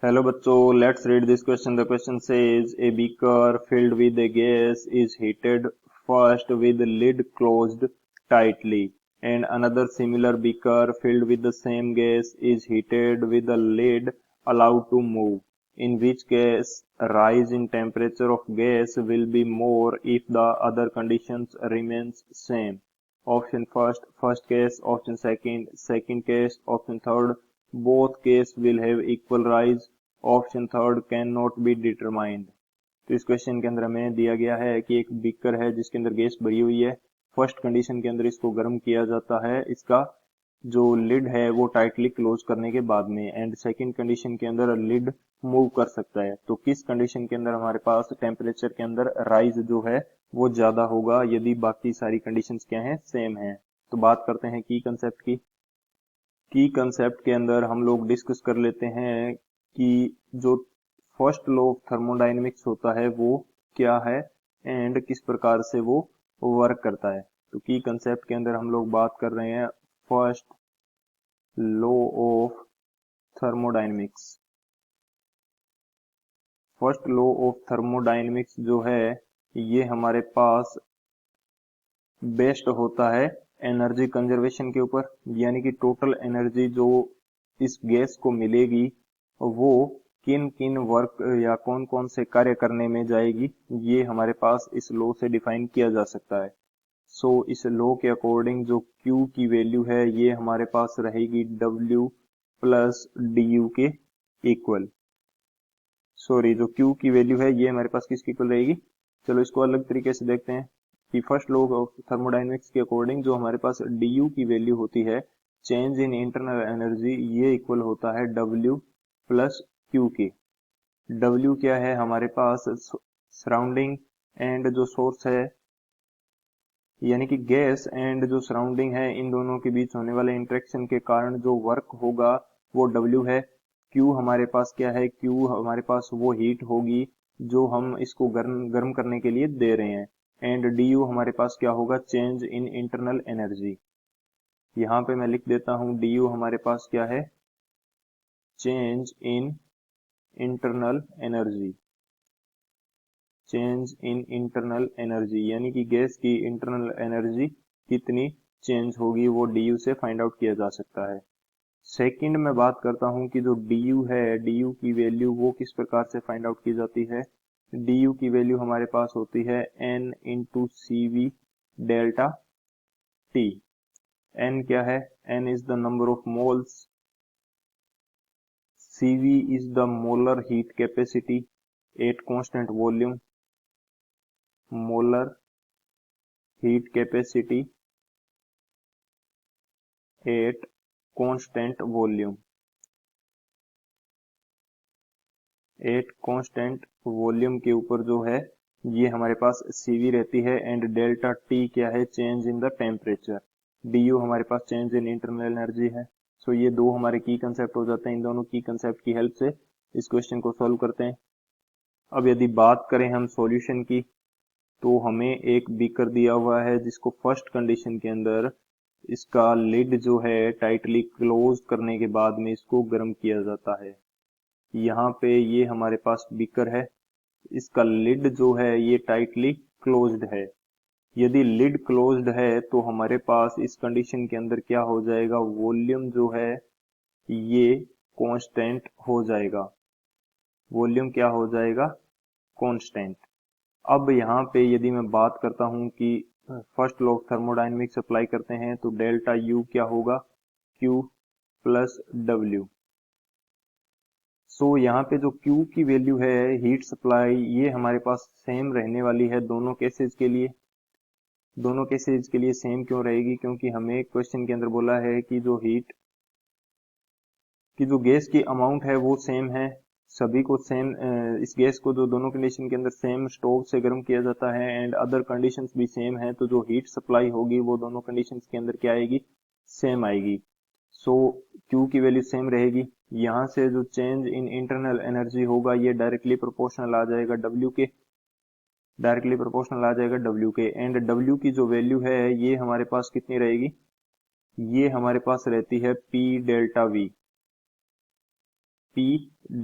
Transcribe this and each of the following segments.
Hello बच्चों, let's read this question. The question says a beaker filled with a gas is heated first with the lid closed tightly, and another similar beaker filled with the same gas is heated with the lid allowed to move. In which case, rise in temperature of gas will be more if the other conditions remains same. Option first case. Option second case. Option third, both case will have equal rise. Option third can not be determined. तो इस question के अंदर हमें दिया गया है कि एक बीकर है जिसके अंदर गैस भरी हुई है। फर्स्ट कंडीशन के अंदर इसको गर्म किया जाता है, इसका जो लिड है वो टाइटली क्लोज करने के बाद में, एंड सेकंड कंडीशन के अंदर लिड मूव कर सकता है। तो किस कंडीशन के अंदर हमारे पास टेम्परेचर के अंदर राइज जो है वो ज्यादा होगा यदि बाकी सारी कंडीशंस क्या हैं, सेम है। तो बात करते हैं की कंसेप्ट की। की कंसेप्ट के अंदर हम लोग डिस्कस कर लेते हैं कि जो फर्स्ट लॉ ऑफ थर्मोडायनेमिक्स होता है वो क्या है एंड किस प्रकार से वो वर्क करता है। तो की कंसेप्ट के अंदर हम लोग बात कर रहे हैं first law of thermodynamics. First law of thermodynamics जो है ये हमारे पास बेस्ड होता है एनर्जी कंजर्वेशन के ऊपर, यानी कि टोटल एनर्जी जो इस गैस को मिलेगी वो किन किन वर्क या कौन कौन से कार्य करने में जाएगी, ये हमारे पास इस लॉ से डिफाइन किया जा सकता है। सो इस लॉ के अकॉर्डिंग जो Q की वैल्यू है ये हमारे पास रहेगी W प्लस DU के इक्वल। सॉरी, जो Q की वैल्यू है ये हमारे पास किसके इक्वल रहेगी। चलो इसको अलग तरीके से देखते हैं कि फर्स्ट लॉ ऑफ थर्मोडायनेमिक्स के अकॉर्डिंग जो हमारे पास DU की वैल्यू होती है, चेंज इन इंटरनल एनर्जी, ये इक्वल होता है W प्लस Q के। W क्या है हमारे पास, सराउंडिंग एंड जो सोर्स है, यानी कि गैस एंड जो सराउंडिंग है इन दोनों के बीच होने वाले इंटरेक्शन के कारण जो वर्क होगा वो W है। Q हमारे पास क्या है, Q हमारे पास वो हीट होगी जो हम इसको गर्म करने के लिए दे रहे हैं, एंड DU हमारे पास क्या होगा, चेंज इन इंटरनल एनर्जी। यहाँ पे मैं लिख देता हूँ DU हमारे पास क्या है, change in internal energy. Change in internal energy यानी कि गैस की इंटरनल एनर्जी कितनी चेंज होगी वो DU से फाइंड आउट किया जा सकता है। सेकंड में बात करता हूं कि जो DU है, DU की वैल्यू वो किस प्रकार से फाइंड आउट की जाती है। DU की वैल्यू हमारे पास होती है N into CV delta T। N क्या है, N is the number of moles, CV is the molar heat capacity at constant volume, molar heat capacity at constant volume, at constant volume के ऊपर जो है ये हमारे पास CV रहती है, एंड डेल्टा T क्या है, change in the temperature. DU हमारे पास चेंज इन इंटरनल एनर्जी है। सो ये दो हमारे की कंसेप्ट हो जाते हैं। इन दोनों की कंसेप्ट की हेल्प से इस क्वेश्चन को सॉल्व करते हैं। अब यदि बात करें हम सॉल्यूशन की, तो हमें एक बीकर दिया हुआ है जिसको फर्स्ट कंडीशन के अंदर इसका लिड जो है टाइटली क्लोज करने के बाद में इसको गर्म किया जाता है। यहाँ पे ये हमारे पास बीकर है, इसका लिड जो है ये टाइटली क्लोज्ड है। यदि लिड क्लोज्ड है तो हमारे पास इस कंडीशन के अंदर क्या हो जाएगा, वॉल्यूम जो है ये कांस्टेंट हो जाएगा। वॉल्यूम क्या हो जाएगा, कांस्टेंट। अब यहाँ पे यदि मैं बात करता हूँ कि first law of thermodynamics apply करते हैं तो डेल्टा U क्या होगा, Q प्लस W। सो यहाँ पे जो Q की वैल्यू है, हीट सप्लाई, ये हमारे पास सेम रहने वाली है दोनों केसेस के लिए। दोनों केसेस के लिए सेम क्यों रहेगी, क्योंकि हमें क्वेश्चन के अंदर बोला है कि जो हीट की जो गैस की अमाउंट है वो सेम है, सभी को सेम, इस गैस को जो दोनों कंडीशन के अंदर सेम स्टोव से गर्म किया जाता है एंड अदर कंडीशंस भी सेम है, तो जो हीट सप्लाई होगी वो दोनों कंडीशंस के अंदर क्या आएगी, सेम आएगी। सो Q की वैल्यू सेम रहेगी। यहाँ से जो चेंज इन इंटरनल एनर्जी होगा ये डायरेक्टली प्रोपोर्शनल आ जाएगा W के, डायरेक्टली प्रोपोर्शनल आ जाएगा W के, एंड W की जो वैल्यू है ये हमारे पास कितनी रहेगी, ये हमारे पास रहती है P delta V। P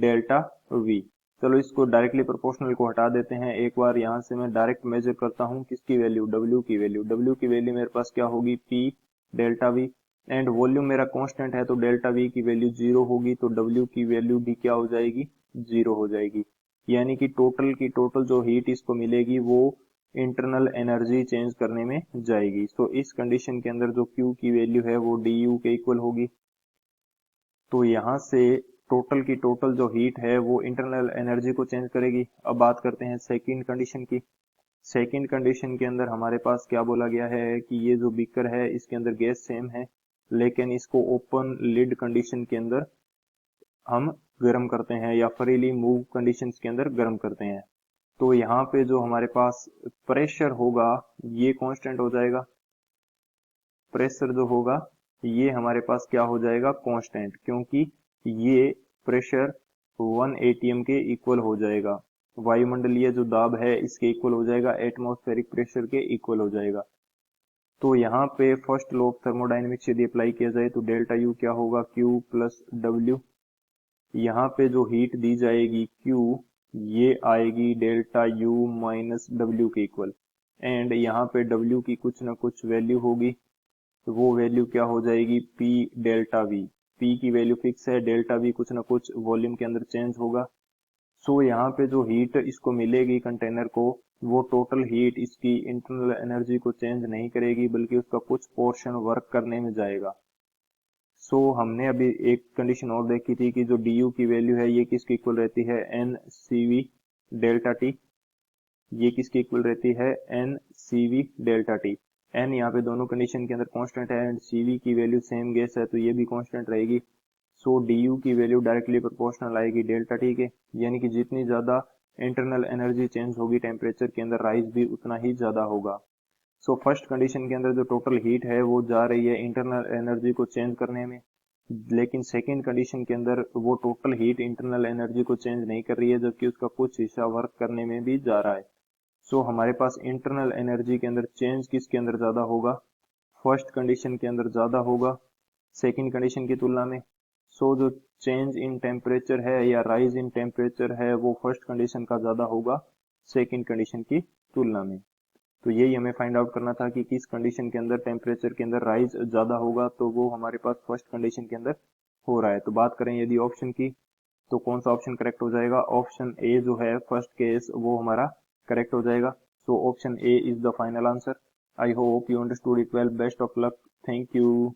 delta V। चलो इसको डायरेक्टली प्रोपोर्शनल को हटा देते हैं। एक बार यहाँ से मैं डायरेक्ट मेजर करता हूँ किसकी वैल्यू, W की वैल्यू। W की वैल्यू मेरे पास क्या होगी, P delta V। And volume मेरा कांस्टेंट है तो डेल्टा V की वैल्यू 0 होगी, तो W की वैल्यू भी क्या हो जाएगी, 0 हो जाएगी। यानी कि टोटल की टोटल जो हीट इसको मिलेगी वो इंटरनल एनर्जी चेंज करने में जाएगी। तो इस कंडीशन के अंदर जो Q की वैल्यू है वो du के इक्वल होगी। तो यहाँ से टोटल की टोटल जो हीट है वो इंटरनल एनर्जी को चेंज करेगी। अब बात करते हैं सेकंड कंडीशन की। सेकंड कंडीशन के अंदर हमारे पास क्या बोला गया है कि ये जो बीकर है इसके अंदर गैस सेम है, लेकिन इसको ओपन लिड कंडीशन के अंदर हम गर्म करते हैं या फ्रीली मूव कंडीशंस के अंदर गर्म करते हैं। तो यहाँ पे जो हमारे पास प्रेशर होगा ये कांस्टेंट हो जाएगा। प्रेशर जो होगा ये हमारे पास क्या हो जाएगा, कांस्टेंट, क्योंकि ये प्रेशर 1 atm के इक्वल हो जाएगा। वायुमंडलीय जो दाब है इसके इक्वल हो जाएगा, एटमॉस्फेरिक प्रेशर के इक्वल हो जाएगा। तो यहाँ पे फर्स्ट लॉ ऑफ थर्मोडायनेमिक्स यदि अप्लाई किया जाए तो डेल्टा यू क्या होगा, Q प्लस W। यहाँ पे जो हीट दी जाएगी Q ये आएगी डेल्टा U माइनस W के इक्वल। एंड यहाँ पे W की कुछ ना कुछ वैल्यू होगी, तो वो वैल्यू क्या हो जाएगी, P डेल्टा V। P की वैल्यू फिक्स है, डेल्टा V कुछ ना कुछ वॉल्यूम के अंदर चेंज होगा। सो यहाँ पे जो हीट इसको मिलेगी कंटेनर को वो टोटल हीट इसकी इंटरनल एनर्जी को चेंज नहीं करेगी, बल्कि उसका कुछ पोर्शन वर्क करने में जाएगा। सो हमने अभी एक कंडीशन और देखी थी कि जो du की वैल्यू है ये किसके इक्वल रहती है, NCV डेल्टा T। ये किसके इक्वल रहती है, NCV डेल्टा T। n यहाँ पे दोनों कंडीशन के अंदर कांस्टेंट है एंड CV की वैल्यू सेम गैस है तो ये भी कांस्टेंट रहेगी। सो du की वैल्यू डायरेक्टली प्रोपोर्शनल आएगी डेल्टा T के, यानी कि जितनी ज्यादा इंटरनल एनर्जी चेंज होगी टेम्परेचर के अंदर राइज भी उतना ही ज्यादा होगा। सो फर्स्ट कंडीशन के अंदर जो टोटल हीट है वो जा रही है इंटरनल एनर्जी को चेंज करने में, लेकिन सेकेंड कंडीशन के अंदर वो टोटल हीट इंटरनल एनर्जी को चेंज नहीं कर रही है, जबकि उसका कुछ हिस्सा वर्क करने में भी जा रहा है। सो हमारे पास इंटरनल एनर्जी के अंदर चेंज किसके अंदर ज्यादा होगा, फर्स्ट कंडीशन के अंदर ज्यादा होगा सेकेंड कंडीशन की तुलना में। सो जो चेंज इन टेम्परेचर है या राइज इन टेम्परेचर है वो फर्स्ट कंडीशन का ज्यादा होगा सेकेंड कंडीशन की तुलना में। तो यही हमें फाइंड आउट करना था कि किस कंडीशन के अंदर टेम्परेचर के अंदर राइज ज्यादा होगा, तो वो हमारे पास फर्स्ट कंडीशन के अंदर हो रहा है। तो बात करें यदि ऑप्शन की तो कौन सा ऑप्शन करेक्ट हो जाएगा, ऑप्शन ए जो है फर्स्ट केस वो हमारा करेक्ट हो जाएगा। So option A is the final answer. I hope you understood it well. Best of luck. Thank you.